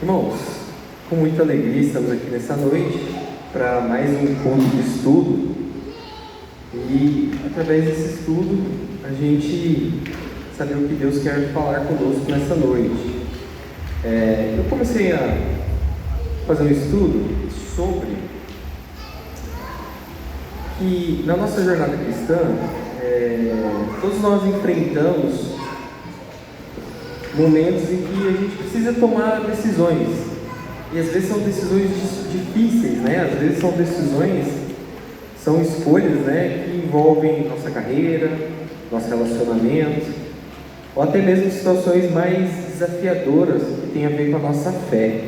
Irmãos, com muita alegria estamos aqui nessa noite para mais um ponto de estudo e através desse estudo a gente saber o que Deus quer falar conosco nessa noite. Eu comecei a fazer um estudo sobre que na nossa jornada cristã todos nós enfrentamos momentos em que a gente precisa tomar decisões, e às vezes são decisões difíceis, né? Às vezes são escolhas, né, que envolvem nossa carreira, nosso relacionamento, ou até mesmo situações mais desafiadoras que têm a ver com a nossa fé.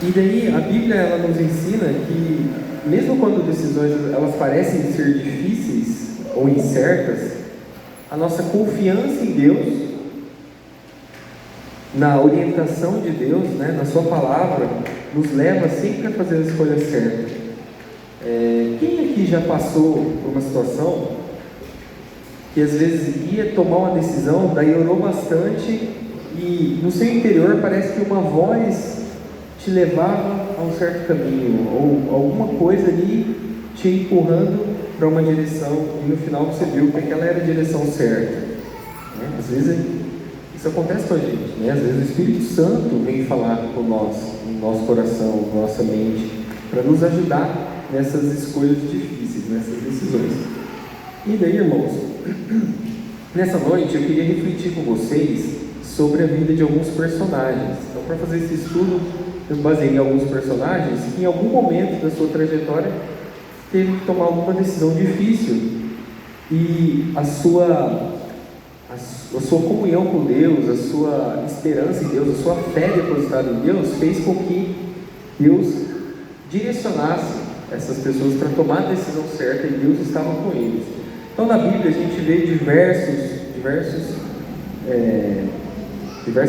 E daí a Bíblia ela nos ensina que mesmo quando decisões elas parecem ser difíceis ou incertas, a nossa confiança em Deus, na orientação de Deus, né, na sua palavra, nos leva sempre a fazer a escolha certa. Quem aqui já passou por uma situação que às vezes ia tomar uma decisão, daí orou bastante e no seu interior parece que uma voz te levava a um certo caminho, ou alguma coisa ali te empurrando para uma direção, e no final você viu que aquela era a direção certa, né? Às vezes isso acontece com a gente, né? Às vezes o Espírito Santo vem falar com nós, no nosso coração, na nossa mente, para nos ajudar nessas escolhas difíceis, nessas decisões. E daí, irmãos, nessa noite eu queria refletir com vocês sobre a vida de alguns personagens. Então, para fazer esse estudo, eu baseei em alguns personagens que em algum momento da sua trajetória teve que tomar alguma decisão difícil, e a sua comunhão com Deus, a sua esperança em Deus, a sua fé depositada em Deus fez com que Deus direcionasse essas pessoas para tomar a decisão certa, e Deus estava com eles. Então na Bíblia a gente vê diversas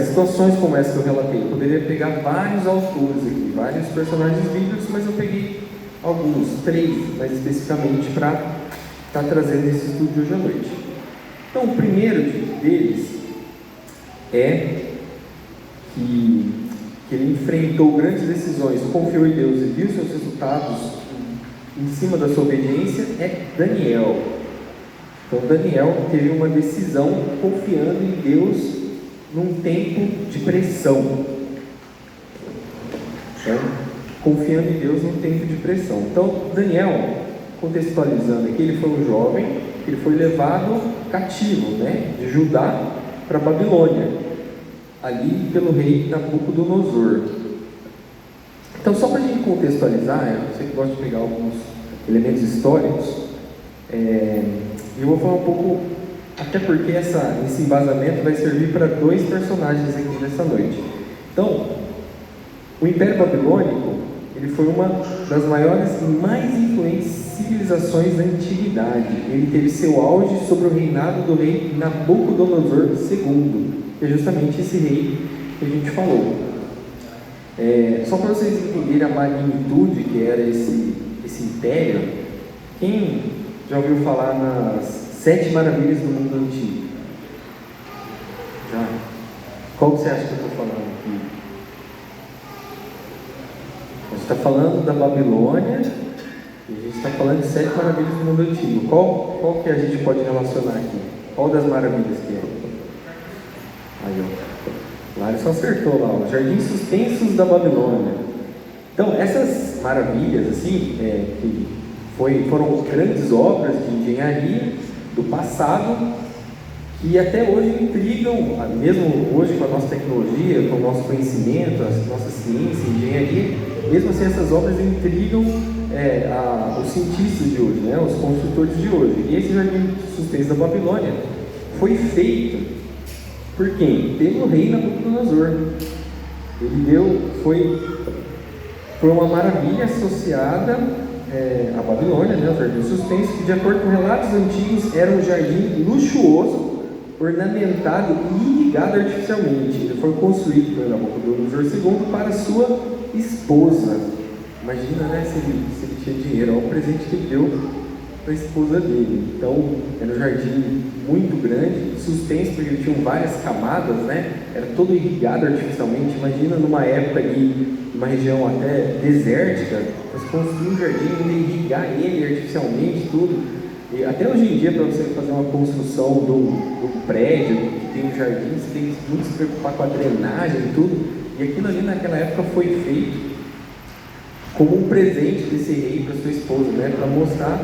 situações como essa que eu relatei. Eu poderia pegar vários autores aqui, vários personagens bíblicos, mas eu peguei alguns, 3 mais especificamente, para estar trazendo esse estudo de hoje à noite. Então, o primeiro deles é que ele enfrentou grandes decisões, confiou em Deus e viu seus resultados em cima da sua obediência, é Daniel. Então, Daniel teve uma decisão confiando em Deus num tempo de pressão. Confiando em Deus num tempo de pressão. Então, Daniel, contextualizando aqui, ele foi um jovem, ele foi levado cativo, né, de Judá para Babilônia, ali pelo rei Nabucodonosor. Então, só para a gente contextualizar, eu sei que gosto de pegar alguns elementos históricos, eu vou falar um pouco, até porque esse embasamento vai servir para 2 personagens aqui nessa noite. Então, o Império Babilônico, ele foi uma das maiores e mais influentes civilizações da antiguidade. Ele teve seu auge sobre o reinado do rei Nabucodonosor II, que é justamente esse rei que a gente falou. Só para vocês entenderem a magnitude que era esse império, quem já ouviu falar nas 7 maravilhas do mundo antigo? Já? Qual que você acha que eu estou falando aqui? A gente está falando da Babilônia e a gente está falando de 7 maravilhas do mundo antigo. Qual que a gente pode relacionar aqui? Qual das maravilhas que é? Aí, ó. Lá ele só acertou lá, os jardins suspensos da Babilônia. Então, essas maravilhas, assim, que foram grandes obras de engenharia do passado, que até hoje intrigam, mesmo hoje com a nossa tecnologia, com o nosso conhecimento, a nossa ciência, engenharia, mesmo assim essas obras intrigam os cientistas de hoje, né, os construtores de hoje. E esse jardim suspenso da Babilônia foi feito por quem? Pelo rei Nabucodonosor. Foi uma maravilha associada à Babilônia, né, o jardim suspenso, que de acordo com relatos antigos era um jardim luxuoso, ornamentado e irrigado artificialmente. Ele foi construído por Nabucodonosor II para sua esposa. Imagina, né, se ele tinha dinheiro, olha o presente que ele deu para a esposa dele. Então, era um jardim muito grande, suspenso, porque eles tinham várias camadas, né? Era todo irrigado artificialmente. Imagina numa época ali, numa região até desértica, eles construíam um jardim e irrigar ele artificialmente, tudo. E até hoje em dia, para você fazer uma construção do prédio, que tem um jardim, você tem que muito se preocupar com a drenagem e tudo. E aquilo ali naquela época foi feito como um presente desse rei para sua esposa, né? Para mostrar,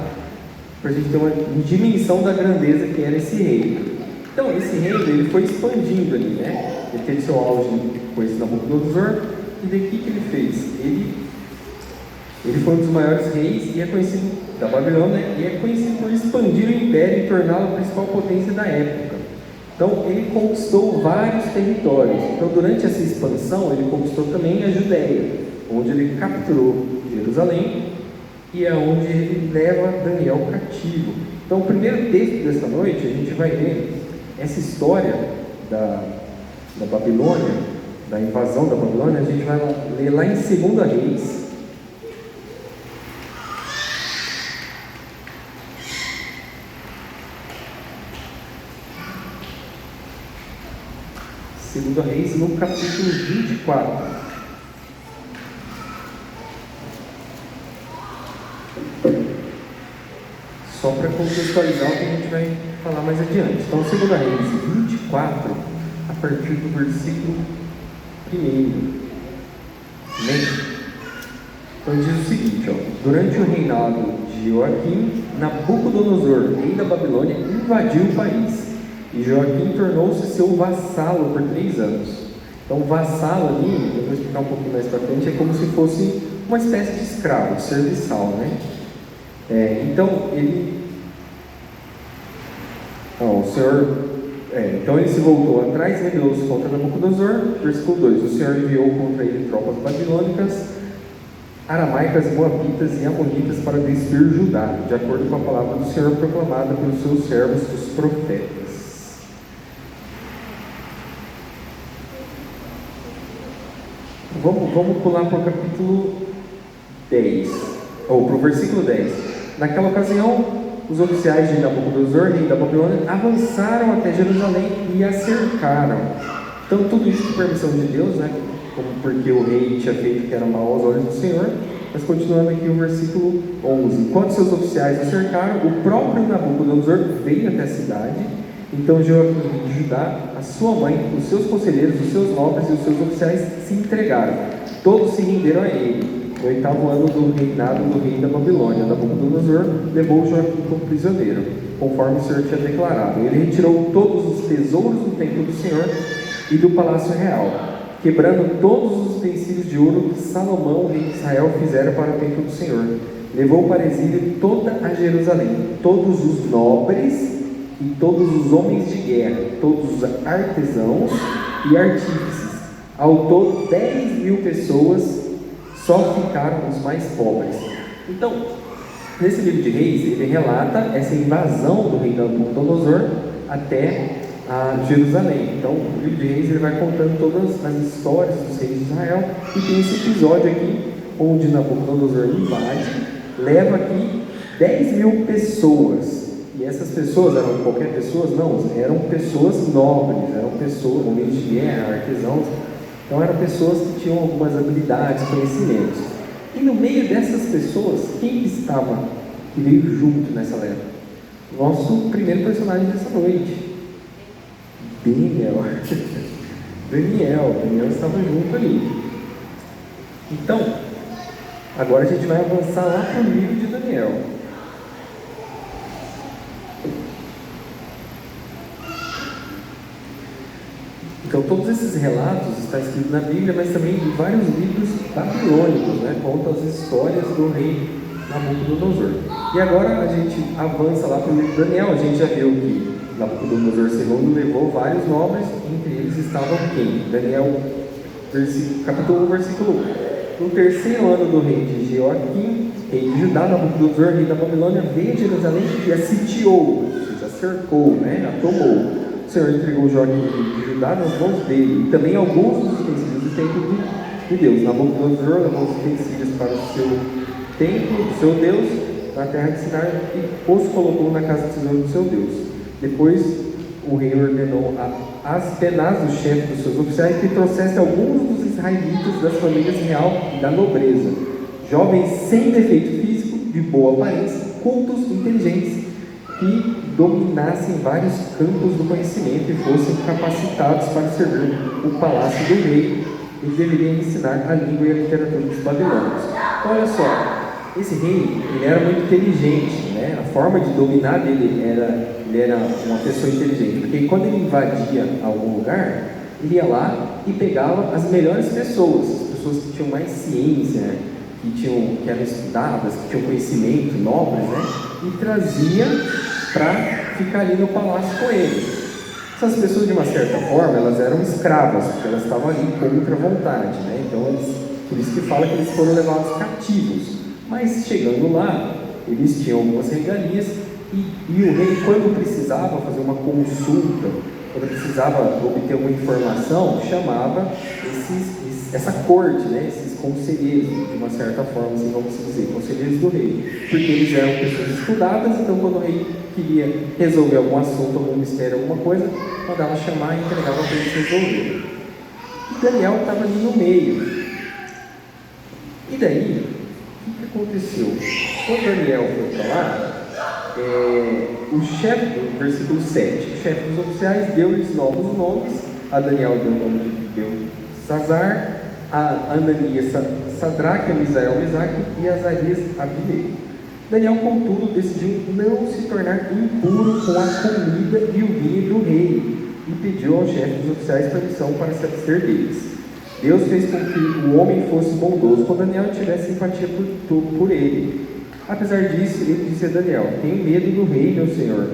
para a gente ter uma dimensão da grandeza que era esse rei. Então, esse reino ele foi expandindo ali, né? Ele teve seu auge com esse Nabucodonosor, e daqui que ele fez? Ele foi um dos maiores reis e é conhecido da Babilônia, e é conhecido por expandir o império e torná-lo a principal potência da época. Então, ele conquistou vários territórios. Então, durante essa expansão, ele conquistou também a Judéia, onde ele capturou Jerusalém, e é onde ele leva Daniel cativo. Então, o primeiro texto dessa noite, a gente vai ler essa história da Babilônia, da invasão da Babilônia. A gente vai ler lá em 2 Reis. 2 Reis, no capítulo 24. Só para contextualizar o que a gente vai falar mais adiante. Então, 2 Reis 24, a partir do versículo 1. Amém? Então diz o seguinte, durante o reinado de Joaquim, Nabucodonosor, rei da Babilônia, invadiu o país, e Joaquim tornou-se seu vassalo por 3 anos. Então, vassalo ali, eu vou explicar um pouquinho mais para frente, é como se fosse uma espécie de escravo, de serviçal, né? Então ele se voltou atrás e rebelou-se contra Nabucodonosor. Versículo 2: o Senhor enviou contra ele tropas babilônicas, aramaicas, moabitas e amonitas para destruir Judá, de acordo com a palavra do Senhor proclamada pelos seus servos, os profetas. Vamos pular para o capítulo 10, ou para o versículo 10. Naquela ocasião, os oficiais de Nabucodonosor, rei da Babilônia, avançaram até Jerusalém e a cercaram. Então, tudo isso por permissão de Deus, né? Porque o rei tinha feito que era mal aos olhos do Senhor. Mas continuando aqui o versículo 11. Enquanto seus oficiais a cercaram, o próprio Nabucodonosor veio até a cidade. Então Joaquim de Judá, a sua mãe, os seus conselheiros, os seus nobres e os seus oficiais se entregaram. Todos se renderam a ele. No 8º ano do reinado do rei da Babilônia, Nabucodonosor levou Joaquim como prisioneiro, conforme o Senhor tinha declarado. Ele retirou todos os tesouros do templo do Senhor e do palácio real, quebrando todos os utensílios de ouro que Salomão, rei de Israel, fizera para o templo do Senhor. Levou para exílio toda a Jerusalém, todos os nobres e todos os homens de guerra, todos os artesãos e artífices. Ao todo 10.000 pessoas, só ficaram os mais pobres. Então, nesse livro de Reis, ele relata essa invasão do rei Nabucodonosor até a Jerusalém. Então, o livro de Reis ele vai contando todas as histórias dos reis de Israel, e tem esse episódio aqui, onde Nabucodonosor invade, leva aqui 10.000 pessoas. E essas pessoas eram qualquer pessoas? Não, eram pessoas nobres, eram pessoas, homens de guerra, artesãos. Então eram pessoas que tinham algumas habilidades, conhecimentos. E no meio dessas pessoas, quem estava, que veio junto nessa leva? Nosso primeiro personagem dessa noite, Daniel estava junto ali. Então, agora a gente vai avançar lá para o livro de Daniel. Então, todos esses relatos estão escritos na Bíblia, mas também em vários livros babilônicos, né? Contam as histórias do rei Nabucodonosor. E agora a gente avança lá para o livro de Daniel. A gente já viu que Nabucodonosor II levou vários nobres, entre eles estavam quem? Daniel, capítulo 1, versículo 1. No 3º ano do rei de Joaquim, rei de Judá, Nabucodonosor, rei da Babilônia, veio a Jerusalém e a sitiou, ou seja, cercou, né? A tomou. O Senhor entregou Joaquim de Judá nas mãos dele, e também alguns dos utensílios do templo de Deus. Nabucodonosor levou os utensílios para o seu templo, do seu Deus, na terra de Sinar, e os colocou na casa do tesouro do seu Deus. Depois o rei ordenou a Aspenaz, o chefe dos seus oficiais, que trouxesse alguns dos israelitas das famílias real e da nobreza, jovens sem defeito físico, de boa aparência, cultos, inteligentes, que dominassem vários campos do conhecimento e fossem capacitados para servir o palácio do rei e deveriam ensinar a língua e a literatura dos babilônios. Então, olha só, esse rei, ele era muito inteligente, né? A forma de dominar dele ele era uma pessoa inteligente, porque quando ele invadia algum lugar, ele ia lá e pegava as melhores pessoas, as pessoas que tinham mais ciência, né? que eram estudadas, que tinham conhecimento, nobres, né? E trazia para ficar ali no palácio com ele. Essas pessoas, de uma certa forma, elas eram escravas, porque elas estavam ali contra a vontade, né? Então, por isso que fala que eles foram levados cativos. Mas, chegando lá, eles tinham algumas regalias, e o rei, quando precisava fazer uma consulta, quando precisava obter uma informação, chamava essa corte, né? Esses conselheiros, de uma certa forma, assim, vamos dizer, conselheiros do rei, porque eles eram pessoas estudadas. Então, quando o rei queria resolver algum assunto, algum mistério, alguma coisa, mandava chamar e entregava para eles resolverem. E Daniel estava ali no meio. E daí, o que aconteceu? Quando Daniel foi para lá, o chefe, no versículo 7, o chefe dos oficiais deu-lhes novos nomes. A Daniel deu o nome de Beltesazar, a Ananias Sadraque, a Misael Mesaque e a Azarias Abileiro. Daniel, contudo, decidiu não se tornar impuro com a comida e o vinho do rei e pediu ao chefe dos oficiais permissão para se abster deles. Deus fez com que o homem fosse bondoso com Daniel e tivesse simpatia por ele. Apesar disso, ele disse a Daniel: tenho medo do rei, meu senhor,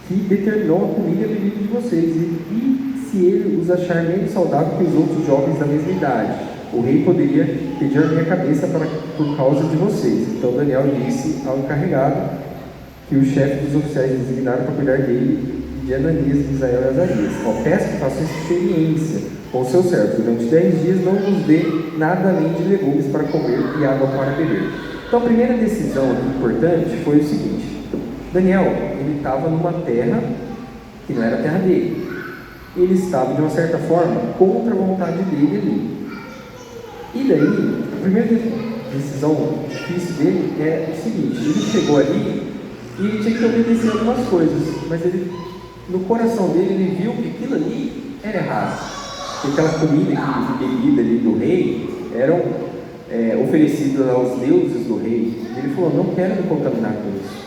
que determinou a comida e a bebida de vocês, e se ele os achar menos saudável que os outros jovens da mesma idade, o rei poderia pedir a minha cabeça por causa de vocês. Então Daniel disse ao encarregado que o chefe dos oficiais designaram para cuidar dele, de Ananias, Misael e Azarias: peço que façam experiência com seus servos, durante 10 dias não nos dê nada além de legumes para comer e água para beber. Então a primeira decisão importante foi o seguinte: Daniel, ele estava numa terra que não era a terra dele. Ele estava, de uma certa forma, contra a vontade dele ali. E daí, a primeira decisão difícil dele é o seguinte: ele chegou ali e ele tinha que obedecer algumas coisas, mas ele, no coração dele, ele viu que aquilo ali era errado. Que aquela comida e bebida ali do rei eram oferecidas aos deuses do rei. E ele falou: não quero me contaminar com isso.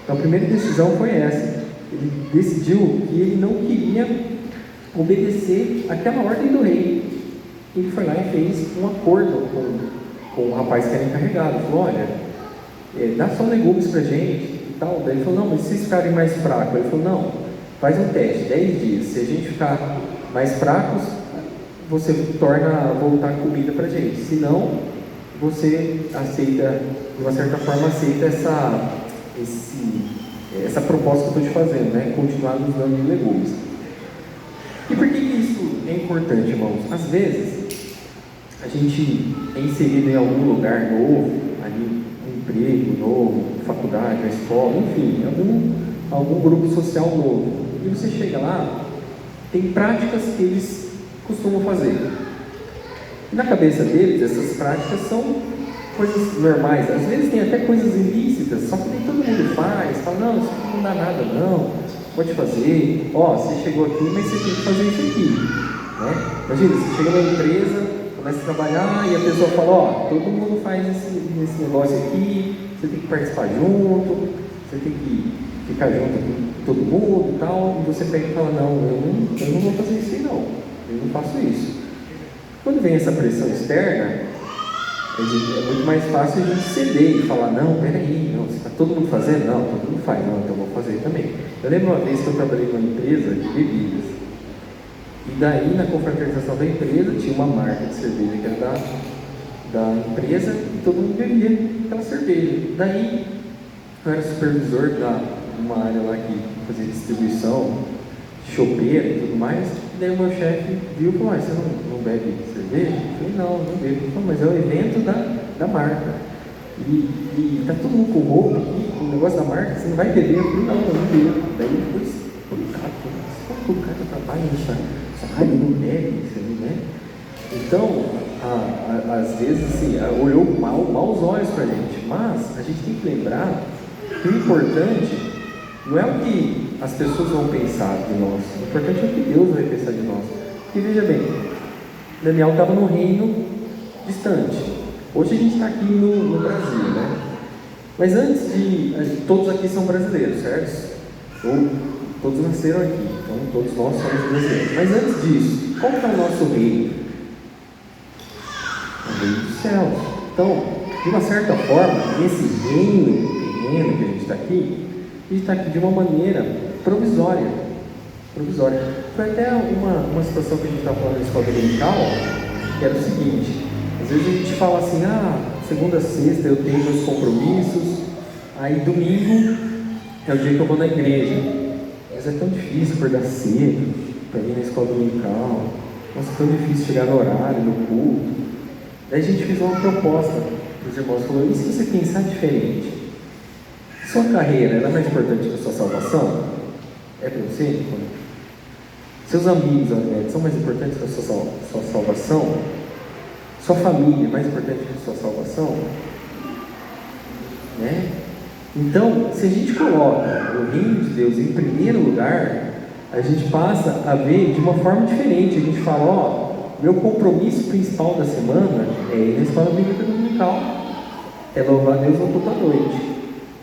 Então a primeira decisão foi essa. Ele decidiu que ele não queria obedecer aquela ordem do rei. Ele foi lá e fez um acordo com o rapaz que era encarregado. Ele falou: olha, dá só legumes pra gente e tal. Daí ele falou: não, mas se vocês ficarem mais fracos? Ele falou: não, faz um teste, 10 dias. Se a gente ficar mais fracos, você torna a voltar comida pra gente. Se não, você aceita, de uma certa forma, aceita essa proposta que eu estou te fazendo, né? Continuar nos dando legumes. E por que isso é importante, irmãos? Às vezes, a gente é inserido em algum lugar novo, ali, um emprego novo, faculdade, uma escola, enfim, algum grupo social novo. E você chega lá, tem práticas que eles costumam fazer. E na cabeça deles, essas práticas são coisas normais. Às vezes tem até coisas ilícitas, só que nem todo mundo faz. Fala: não, isso aqui não dá nada não, pode fazer. Você chegou aqui, mas você tem que fazer isso aqui, né? Imagina, você chega numa empresa, começa a trabalhar e a pessoa fala: todo mundo faz esse negócio aqui, você tem que participar junto, você tem que ficar junto com todo mundo e tal. E você pega e fala: não, eu não vou fazer isso aí não, eu não faço isso. Quando vem essa pressão externa, é muito mais fácil a gente ceder e falar: não, peraí, não, se está todo mundo fazendo, não, todo mundo faz, não, então eu vou fazer também. Eu lembro uma vez que eu trabalhei numa empresa de bebidas, e daí na confraternização da empresa tinha uma marca de cerveja que era da empresa, e todo mundo bebia aquela cerveja. Daí eu era supervisor de uma área lá que fazia distribuição, chopeira e tudo mais. E daí o meu chefe viu e falou: você não bebe cerveja? Eu falei: não bebo. Ele falou: mas é o evento da marca. E tá todo mundo com roupa aqui, com o negócio da marca, você não vai beber? Eu falei: não bebo. Daí ele ficou espantado. Como o cara trabalha nessa área, não deve, né? Então, às vezes, assim, olhou maus olhos para a gente, mas a gente tem que lembrar que o importante não é o que as pessoas vão pensar de nós, o importante é o que Deus vai pensar de nós. Porque veja bem, Daniel estava num reino distante. Hoje a gente está aqui no Brasil, né? Mas antes todos aqui são brasileiros, certo? Ou todos nasceram aqui, então todos nós somos brasileiros. Mas antes disso, qual que é o nosso reino? O reino dos céus. Então, de uma certa forma, esse reino terreno que a gente está aqui de uma maneira provisória. Foi até uma situação que a gente estava falando na escola dominical, que era o seguinte: às vezes a gente fala assim, segunda a sexta eu tenho meus compromissos, aí domingo é o dia que eu vou na igreja, mas é tão difícil acordar cedo para ir na escola dominical, nossa, é tão difícil chegar no horário, no culto. Daí a gente fez uma proposta para os irmãos, falou, e se você pensar diferente? Sua carreira é mais importante que a sua salvação? É para você? Seus amigos são mais importantes que a sua salvação? Sua família é mais importante que a sua salvação? Né? Então, se a gente coloca o reino de Deus em primeiro lugar, a gente passa a ver de uma forma diferente. A gente fala, meu compromisso principal da semana é ir na escola bíblica dominical, é louvar a Deus no culto à noite.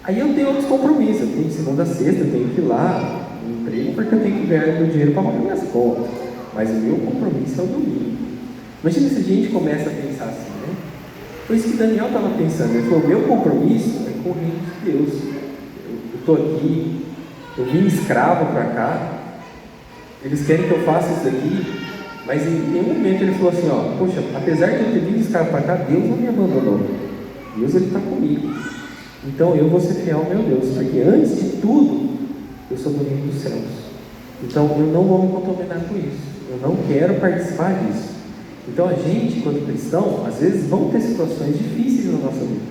Aí eu tenho outros compromissos, eu tenho de segunda a sexta, eu tenho que ir lá no emprego porque eu tenho que ganhar meu dinheiro para pagar minhas contas. Mas o meu compromisso é o domingo. Imagina se a gente começa a pensar assim, né? Foi isso que Daniel estava pensando. Ele falou, meu compromisso é com o reino de Deus. Eu estou aqui, eu vim escravo para cá, eles querem que eu faça isso aqui, mas em nenhum momento ele falou assim, poxa, apesar de eu ter vindo escravo para cá, Deus não me abandonou. Deus está comigo. Então eu vou ser fiel ao meu Deus, porque antes de tudo, eu sou do reino dos céus. Então eu não vou me contaminar com isso. Eu não quero participar disso. Então a gente, quando cristão, às vezes vão ter situações difíceis na nossa vida.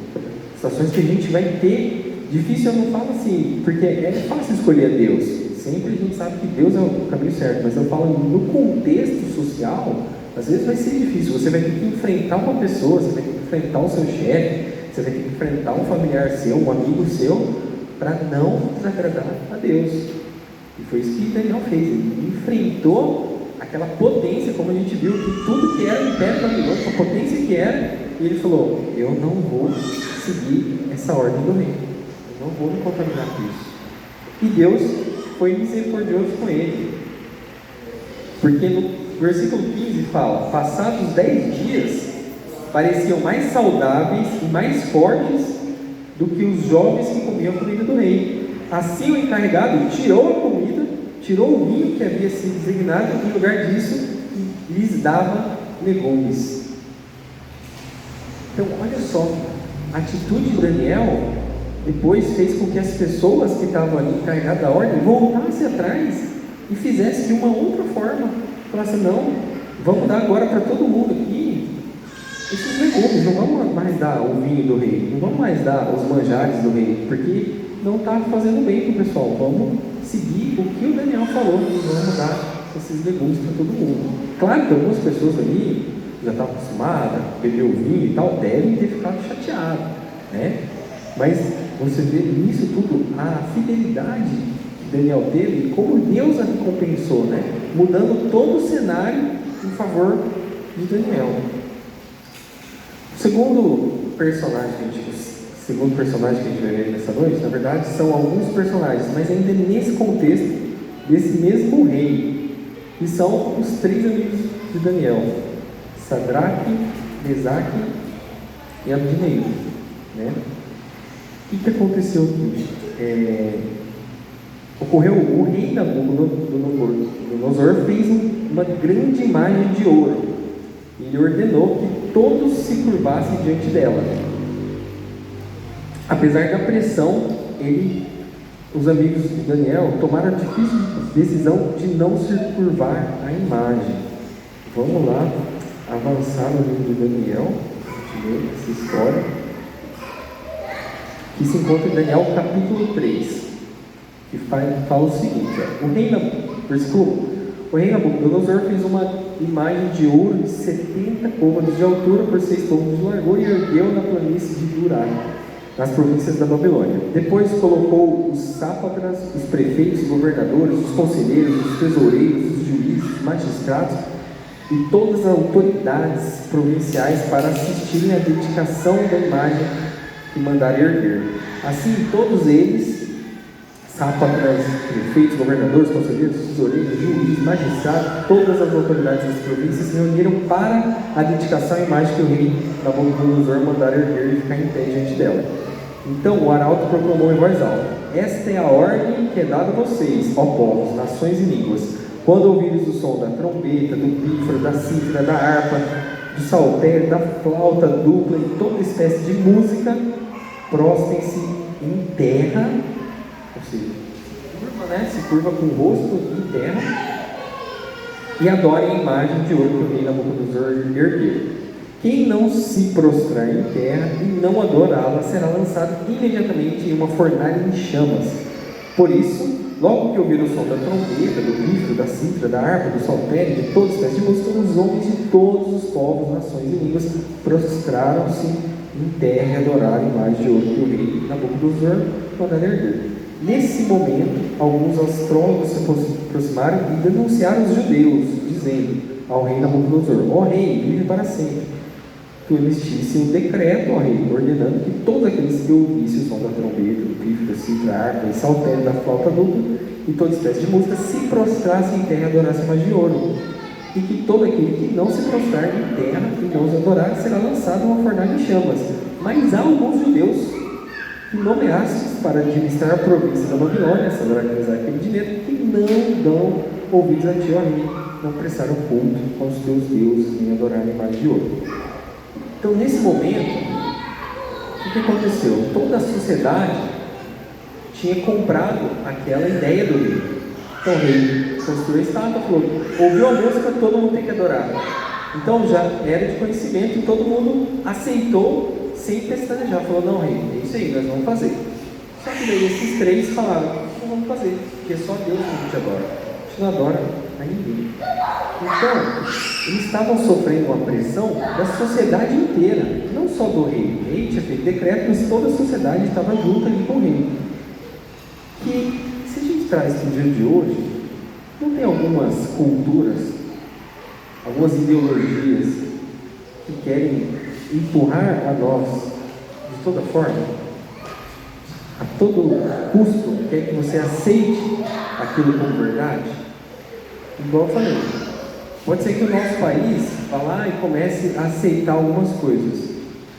Situações que a gente vai ter. Difícil eu não falo assim, porque é fácil escolher a Deus. Sempre a gente sabe que Deus é o caminho certo. Mas eu falo no contexto social, às vezes vai ser difícil. Você vai ter que enfrentar uma pessoa, você vai ter que enfrentar o seu chefe, você vai ter que enfrentar um familiar seu, um amigo seu, para não desagradar a Deus. E foi isso que Daniel fez. Ele enfrentou aquela potência, como a gente viu, que tudo que era o Império Babilônico, a potência que era, e ele falou, eu não vou seguir essa ordem do rei. Eu não vou me contaminar com isso. E Deus foi misericordioso com ele. Porque no versículo 15 fala, passados 10 dias, pareciam mais saudáveis e mais fortes do que os jovens que comiam a comida do rei. Assim o encarregado tirou a comida, tirou o vinho que havia sido designado, e em lugar disso lhes dava legumes. Então olha só, a atitude de Daniel depois fez com que as pessoas que estavam ali encarregadas da ordem voltassem atrás e fizessem de uma outra forma. Falassem, não, vamos dar agora para todo mundo aqui esses legumes, não vamos mais dar o vinho do rei, não vamos mais dar os manjares do rei, porque não está fazendo bem para o pessoal. Vamos seguir o que o Daniel falou, e vamos dar esses legumes para todo mundo. Claro que algumas pessoas ali já estavam acostumadas, beber o vinho e tal, devem ter ficado chateadas, né? Mas você vê nisso tudo a fidelidade que Daniel teve e como Deus a recompensou, né? Mudando todo o cenário em favor de Daniel. O segundo personagem que a gente vai ver nessa noite, na verdade, são alguns personagens, mas ainda nesse contexto desse mesmo rei, que são os 3 amigos de Daniel, Sadraque, Mesaque e Abednego, né? O que aconteceu aqui? Ocorreu, o rei Nabucodonosor fez uma grande imagem de ouro, e ele ordenou que todos se curvassem diante dela. Apesar da pressão, os amigos de Daniel tomaram a difícil decisão de não se curvar à imagem. Vamos lá, avançar no livro de Daniel, a gente vê essa história, que se encontra em Daniel capítulo 3, que fala o seguinte, o rei Versículo 1. O rei Nabucodonosor fez uma imagem de ouro de 70 côvados de altura por 6 côvados de largura e ergueu na planície de Dura, nas províncias da Babilônia. Depois colocou os sátrapas, os prefeitos, os governadores, os conselheiros, os tesoureiros, os juízes, os magistrados e todas as autoridades provinciais para assistirem à dedicação da imagem que mandaram erguer. Assim, todos eles, sátrapas, prefeitos, governadores, conselheiros, tesoureiros, juízes, magistrados, todas as autoridades das províncias se reuniram para a dedicação à imagem que o rei Nabucodonosor mandara erguer e ficar em pé diante dela. Então o arauto proclamou em voz alta: esta é a ordem que é dada a vocês, ó povos, nações e línguas. Quando ouvires o som da trombeta, do pífaro, da cítara, da harpa, do saltério, da flauta dupla e toda espécie de música, prostrem-se em terra, ou seja, se curva com o rosto em terra, e adorem a imagem de ouro que o rei Nabucodonosor ergueu. Quem não se prostrar em terra e não adorá-la será lançado imediatamente em uma fornalha em chamas. Por isso, logo que ouviram o som da trombeta, do pífaro, da cítara, da harpa, do saltério, de toda espécie de música, os homens de todos os povos, nações e línguas prostraram-se em terra e adoraram a imagem de ouro que o rei Nabucodonosor mandara erguer. Nesse momento, alguns astrólogos se aproximaram e denunciaram os judeus, dizendo ao rei Nabucodonosor: ó rei, vive para sempre. Tu emitisse um decreto, ó rei, ordenando que todos aqueles que ouvissem o som da trombeta, do pífaro, da cítara, da harpa e saltério, da flauta dupla e toda espécie de música se prostrassem em terra e adorassem a imagem de ouro. E que todo aquele que não se prostrar em terra e não os adorar será lançado em uma fornalha em chamas. Mas há alguns judeus que nomeastes para administrar a província da Babilônia, Sadraque, Mesaque e Abednego, que não dão ouvidos a ti, ó rei, não prestaram culto aos teus deuses, nem adoraram a imagem de ouro. Então, nesse momento, o que aconteceu? Toda a sociedade tinha comprado aquela ideia do rei. Então, o rei construiu a estátua, falou: ouviu a música, todo mundo tem que adorar. Então, já era de conhecimento e todo mundo aceitou sem pestanejar. Falou: não, rei, é isso aí, nós vamos fazer. Só que daí esses três falaram: não vamos fazer, porque só Deus a gente adora. A gente não adora a ninguém. Então, eles estavam sofrendo uma pressão da sociedade inteira, não só do rei. O rei tinha feito decreto, mas toda a sociedade estava junto ali com o rei. Que, se a gente traz para o dia de hoje, não tem algumas culturas, algumas ideologias que querem empurrar a nós, de toda forma, a todo custo, quer que você aceite aquilo como verdade? Igual eu falei, pode ser que o nosso país vá lá e comece a aceitar algumas coisas,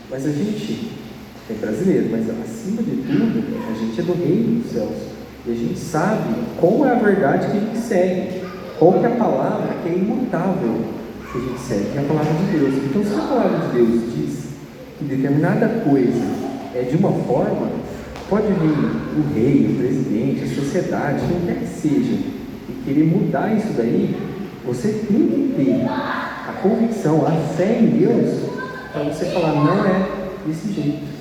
mas a gente é brasileiro, mas acima de tudo, a gente é do reino dos céus, e a gente sabe qual é a verdade que a gente segue, qual que é a palavra que é imutável que a gente segue, que é a palavra de Deus. Então, se a palavra de Deus diz que determinada coisa é de uma forma, pode vir o rei, o presidente, a sociedade, quem quer que seja, e querer mudar isso daí, você tem que ter a convicção, a fé em Deus, para você falar: não é desse jeito.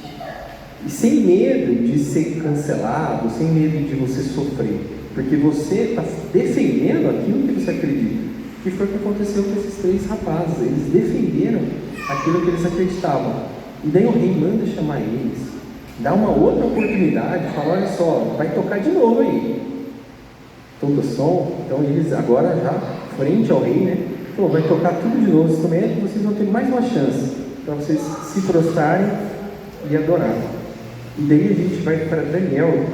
E sem medo de ser cancelado, sem medo de você sofrer, porque você está defendendo aquilo que você acredita. Que foi o que aconteceu com esses três rapazes. Eles defenderam aquilo que eles acreditavam. E daí o rei manda chamar eles, dá uma outra oportunidade, fala: olha só, vai tocar de novo aí. Toca som. Então eles agora já, frente ao rei, né? Falou: vai tocar tudo de novo, vocês vão ter mais uma chance para vocês se prostrarem e adorar. E daí a gente vai para Daniel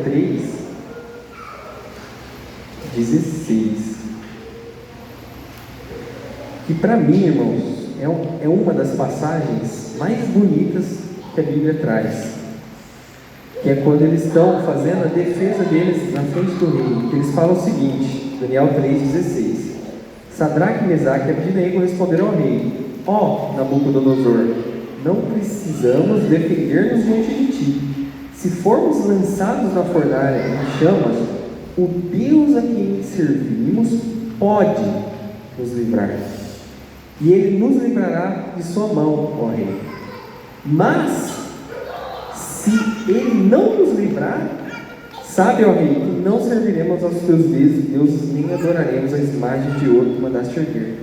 3:16. Que para mim, irmãos, é uma das passagens mais bonitas que a Bíblia traz. Que é quando eles estão fazendo a defesa deles na frente do rei. Que eles falam o seguinte, Daniel 3:16. Sadraque, Mesaque e Abednego responderam ao rei: ó Nabucodonosor, não precisamos defender-nos diante de ti. Se formos lançados na fornalha em chamas, o Deus a quem servimos pode nos livrar. E Ele nos livrará de sua mão, ó rei. Mas, se Ele não nos livrar, sabe, ó rei, que não serviremos aos teus deuses, nem adoraremos as imagens de ouro que mandaste erguer.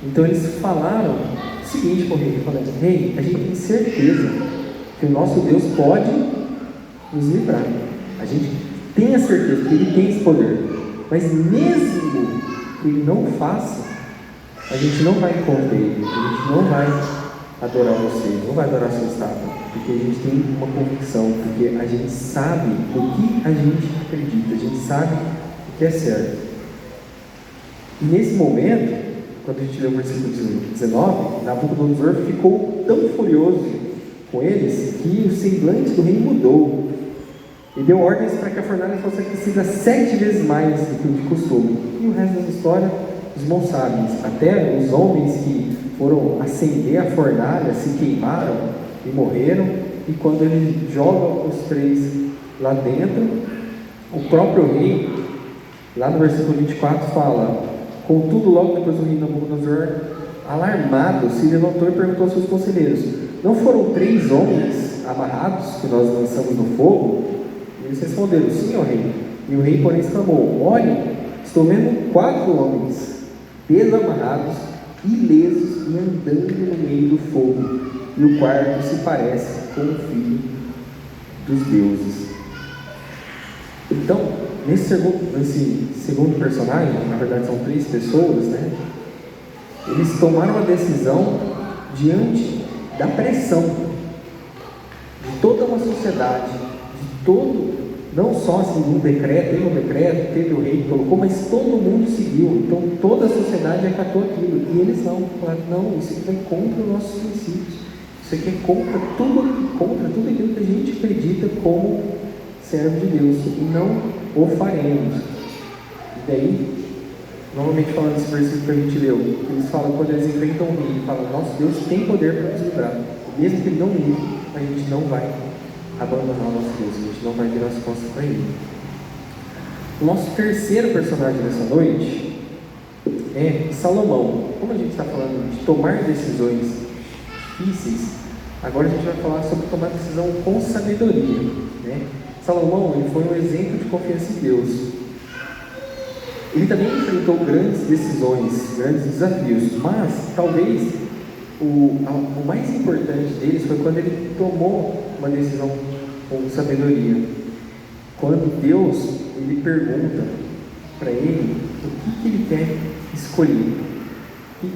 Então eles falaram o seguinte para o rei, falando: rei, a gente tem certeza que o nosso Deus pode nos livrar. A gente tem a certeza que Ele tem esse poder. Mas mesmo que Ele não faça, a gente não vai contra Ele. A gente não vai adorar você, não vai adorar sua estátua. Porque a gente tem uma convicção, porque a gente sabe o que a gente acredita, a gente sabe o que é certo. E nesse momento, quando a gente lê o versículo 19, Nabucodonosor ficou tão furioso com eles que o semblante do rei mudou. E deu ordens para que a fornalha fosse aquecida 7 vezes mais do que o de costume. E o resto da história, os irmãos sabem. Até os homens que foram acender a fornalha se queimaram e morreram. E quando ele joga os 3 lá dentro, o próprio rei, lá no versículo 24, fala: contudo, logo depois do rei Nabucodonosor, alarmado, se levantou e perguntou aos seus conselheiros: não foram 3 homens amarrados que nós lançamos no fogo? Eles responderam: sim, ó rei. E o rei, porém, exclamou: olhe, estou vendo 4 homens desamarrados, ilesos e andando no meio do fogo, e o quarto se parece com o filho dos deuses. Então, nesse segundo personagem, na verdade são 3 pessoas, né? Eles tomaram uma decisão diante da pressão de toda uma sociedade, de todo, não só assim, um decreto, teve o rei que colocou, mas todo mundo seguiu. Então toda a sociedade acatou aquilo, e eles não, falaram: não, isso aqui vai contra os nossos princípios, isso aqui é contra tudo aquilo que a gente acredita como servo de Deus, e não o faremos. E daí, novamente falando desse versículo que a gente leu, eles falam, quando eles enfrentam o rei, falam: nosso Deus tem poder para nos livrar, mesmo que Ele não livre, a gente não vai abandonar o nosso Deus, a gente não vai virar as costas para Ele. O nosso terceiro personagem dessa noite é Salomão. Como a gente está falando de tomar decisões difíceis, agora a gente vai falar sobre tomar decisão com sabedoria, né? Salomão, ele foi um exemplo de confiança em Deus. Ele também enfrentou grandes decisões, grandes desafios, mas talvez o mais importante deles foi quando ele tomou uma decisão com sabedoria. Quando Deus, ele pergunta para ele o que ele quer escolher, o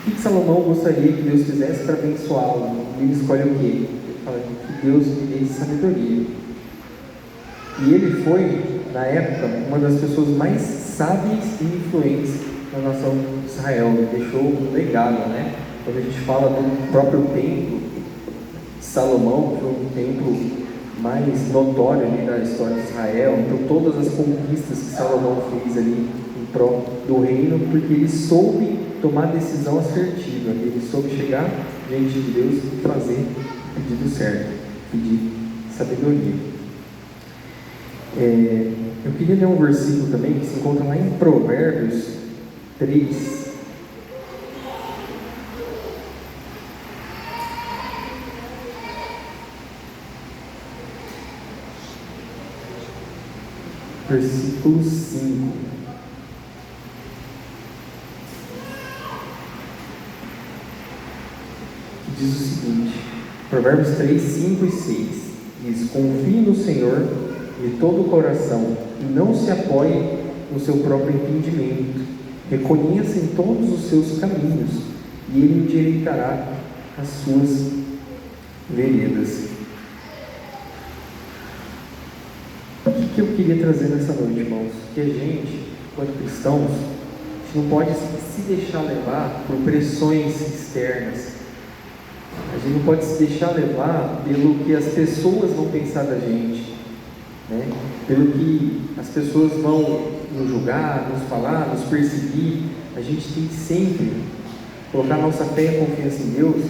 que Salomão gostaria que Deus fizesse para abençoá-lo. Ele escolhe o quê? Ele fala que Deus lhe dê sabedoria. E ele foi, na época, uma das pessoas mais sábias e influentes na nação de Israel. Ele deixou um legado, né? Quando a gente fala do próprio templo de Salomão, que foi um templo mais notório ali da história de Israel, então todas as conquistas que Salomão fez ali em prol do reino, porque ele soube tomar decisão assertiva, ele soube chegar diante de Deus e fazer o pedido certo, pedir sabedoria. Eu queria ler um versículo também que se encontra lá em Provérbios 3. Versículo 5. Que diz o seguinte: Provérbios 3, 5 e 6. Diz: confie no Senhor de todo o coração e não se apoie no seu próprio entendimento. Reconheça em todos os seus caminhos e Ele endireitará as suas veredas. O que eu queria trazer nessa noite, irmãos? Que a gente, enquanto cristãos, a gente não pode se deixar levar por pressões externas. A gente não pode se deixar levar pelo que as pessoas vão pensar da gente, né? Pelo que as pessoas vão nos julgar, nos falar, nos perseguir. A gente tem que sempre colocar nossa fé e confiança em Deus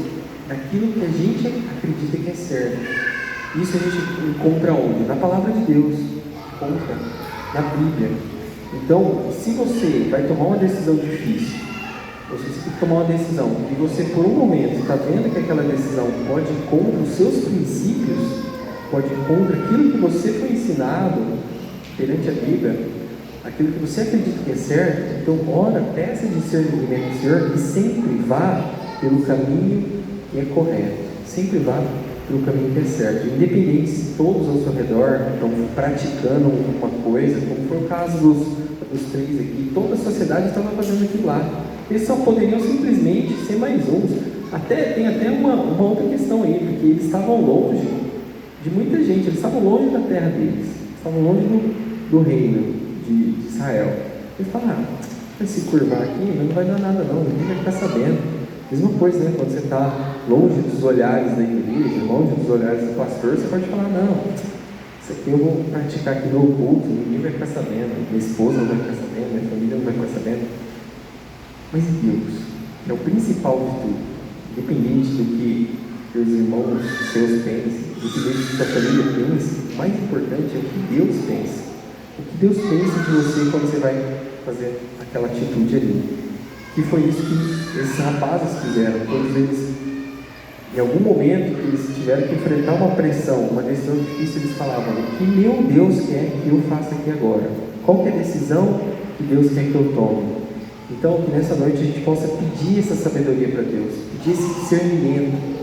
naquilo que a gente acredita que é certo. Isso a gente encontra onde? Na palavra de Deus, encontra na Bíblia. Então, se você vai tomar uma decisão difícil, você tem que tomar uma decisão e você por um momento está vendo que aquela decisão pode ir contra os seus princípios, pode ir contra aquilo que você foi ensinado perante a Bíblia, aquilo que você acredita que é certo. Então, ora, peça discernimento ao Senhor e sempre vá pelo caminho que é correto, sempre vá pelo caminho que é certo, independente se todos ao seu redor estão praticando alguma coisa, como foi o caso dos três aqui. Toda a sociedade estava fazendo aquilo lá, eles só poderiam simplesmente ser mais uns. Tem até uma outra questão aí, porque eles estavam longe de muita gente, eles estavam longe da terra deles, estavam longe do reino de Israel. Eles falaram, vai se curvar aqui, mas não vai dar nada não, ninguém vai ficar sabendo. Mesma coisa, né? Quando você está longe dos olhares da igreja, longe dos olhares do pastor, você pode falar, não, isso aqui eu vou praticar aqui no oculto, ninguém vai ficar sabendo, minha esposa não vai ficar sabendo, minha família não vai ficar sabendo. Mas Deus é o principal de tudo, independente do que seus irmãos seus pensem, independente do que sua família pense, o mais importante é o que Deus pensa. O que Deus pensa de você quando você vai fazer aquela atitude ali. Que foi isso que esses rapazes fizeram. Todos eles, em algum momento que eles tiveram que enfrentar uma pressão, uma decisão difícil, eles falavam, o que meu Deus quer que eu faça aqui agora? Qual que é a decisão que Deus quer que eu tome? Então, que nessa noite a gente possa pedir essa sabedoria para Deus, pedir esse discernimento,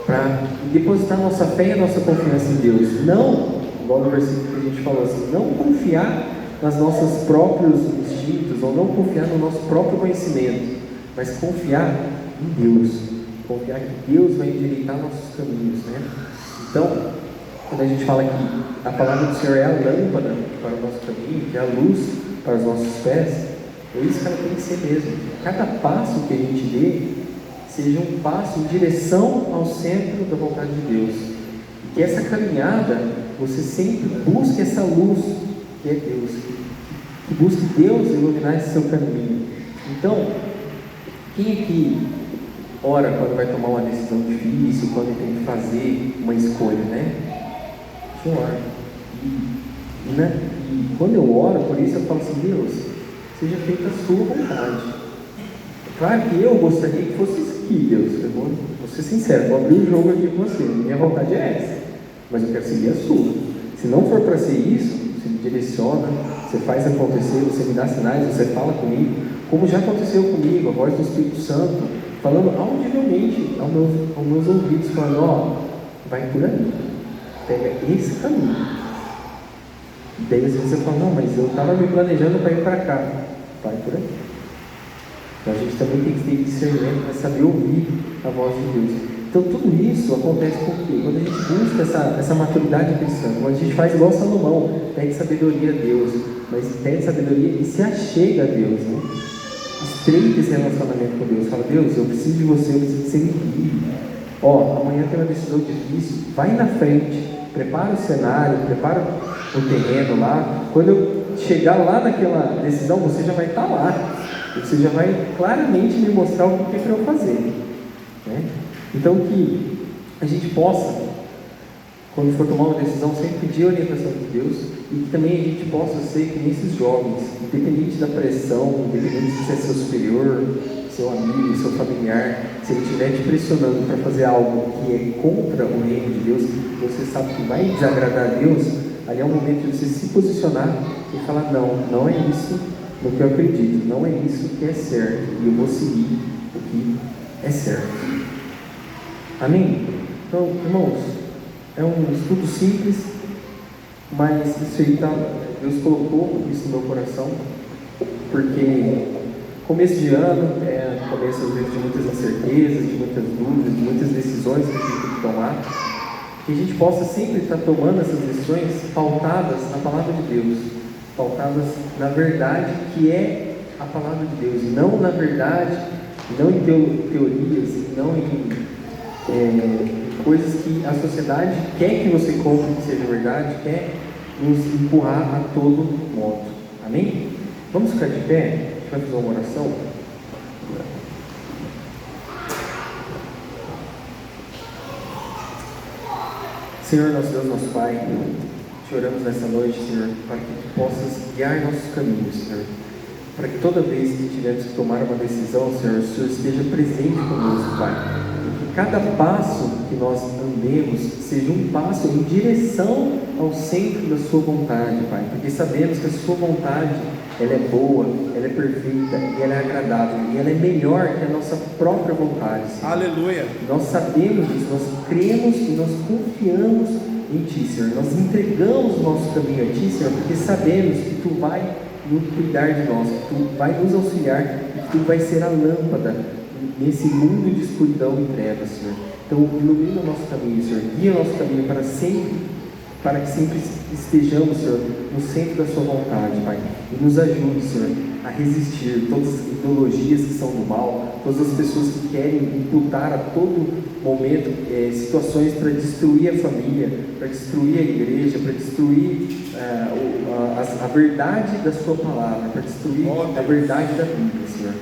para depositar nossa fé e a nossa confiança em Deus. Não, igual no versículo que a gente falou assim, não confiar nas nossos próprios instintos, ou não confiar no nosso próprio conhecimento, mas confiar em Deus, confiar que Deus vai endireitar nossos caminhos, né? Então, quando a gente fala que a palavra do Senhor é a lâmpada para o nosso caminho, que é a luz para os nossos pés, é isso que ela tem que ser mesmo. Cada passo que a gente dê seja um passo em direção ao centro da vontade de Deus, e que essa caminhada você sempre busque essa luz que é Deus, que busque Deus iluminar esse seu caminho. Então, quem aqui ora quando vai tomar uma decisão difícil, quando tem que fazer uma escolha, né? Eu oro. E quando eu oro por isso, eu falo assim, Deus, seja feita a sua vontade. É claro que eu gostaria que fosse isso aqui, Deus. Eu vou ser sincero, vou abrir o jogo aqui com você. Minha vontade é essa, mas eu quero seguir a sua. Se não for para ser isso, você me direciona, você faz acontecer, você me dá sinais, você fala comigo, como já aconteceu comigo, a voz do Espírito Santo, falando audivelmente aos meus ouvidos, falando, ó, vai por aí, pega esse caminho. E daí às vezes eu falo, não, mas eu estava me planejando para ir para cá, vai por aí. Então a gente também tem que ter discernimento para saber ouvir a voz de Deus. Então tudo isso acontece porque quando a gente busca essa maturidade cristã, quando a gente faz igual Salomão, pede sabedoria a Deus, mas pede sabedoria e se achega a Deus, né? Estreita esse relacionamento com Deus, fala, Deus, eu preciso de você, eu preciso de ser livre. Ó, amanhã tem uma decisão difícil, vai na frente, prepara o cenário, prepara o terreno lá, quando eu chegar lá naquela decisão, você já vai estar lá, você já vai claramente me mostrar o que é para eu fazer, né? Então que a gente possa, quando for tomar uma decisão, sempre pedir a orientação de Deus, e que também a gente possa ser que nesses jovens, independente da pressão, independente se é seu superior, seu amigo, seu familiar, se ele estiver te pressionando para fazer algo que é contra o reino de Deus, que você sabe que vai desagradar a Deus, ali é o momento de você se posicionar e falar, não é isso no que eu acredito, não é isso que é certo, e eu vou seguir o que é certo. Amém? Então, irmãos, é um estudo simples, mas isso aí Deus colocou isso no meu coração, porque começo de ano é começo às vezes de muitas incertezas, de muitas dúvidas, de muitas decisões que a gente tem que tomar, que a gente possa sempre estar tomando essas decisões pautadas na palavra de Deus, pautadas na verdade que é a palavra de Deus, e não na verdade, não em teorias, não em coisas que a sociedade quer que você compre que seja verdade, quer nos empurrar a todo modo. Amém? Vamos ficar de pé? A gente vai fazer uma oração. Senhor, nosso Deus, nosso Pai, te oramos nessa noite, Senhor, para que tu possas guiar nossos caminhos, Senhor, para que toda vez que tivermos que tomar uma decisão, Senhor, o Senhor esteja presente conosco, Pai, que cada passo que nós andemos seja um passo em direção ao centro da sua vontade, Pai, porque sabemos que a sua vontade, ela é boa, ela é perfeita, e ela é agradável, e ela é melhor que a nossa própria vontade, Senhor. Aleluia. Nós sabemos disso, nós cremos e nós confiamos em Ti, Senhor. Nós entregamos o nosso caminho a Ti, Senhor, porque sabemos que Tu vai nos cuidar de nós, que Tu vai nos auxiliar, e que Tu vai ser a lâmpada nesse mundo de escuridão e trevas, Senhor. Então, ilumina o nosso caminho, Senhor. Guia o nosso caminho para que sempre estejamos, Senhor, no centro da Sua vontade, Pai. E nos ajude, Senhor, a resistir todas as ideologias que são do mal, todas as pessoas que querem imputar a todo momento situações para destruir a família, para destruir a igreja, para destruir a verdade da Sua palavra, para destruir a verdade da Bíblia, Senhor.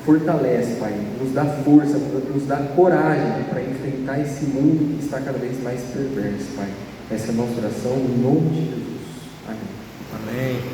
Fortalece, Pai, nos dá força, nos dá coragem para enfrentar esse mundo que está cada vez mais perverso, Pai. Essa é a nossa oração, em nome de Jesus. Amém. Amém.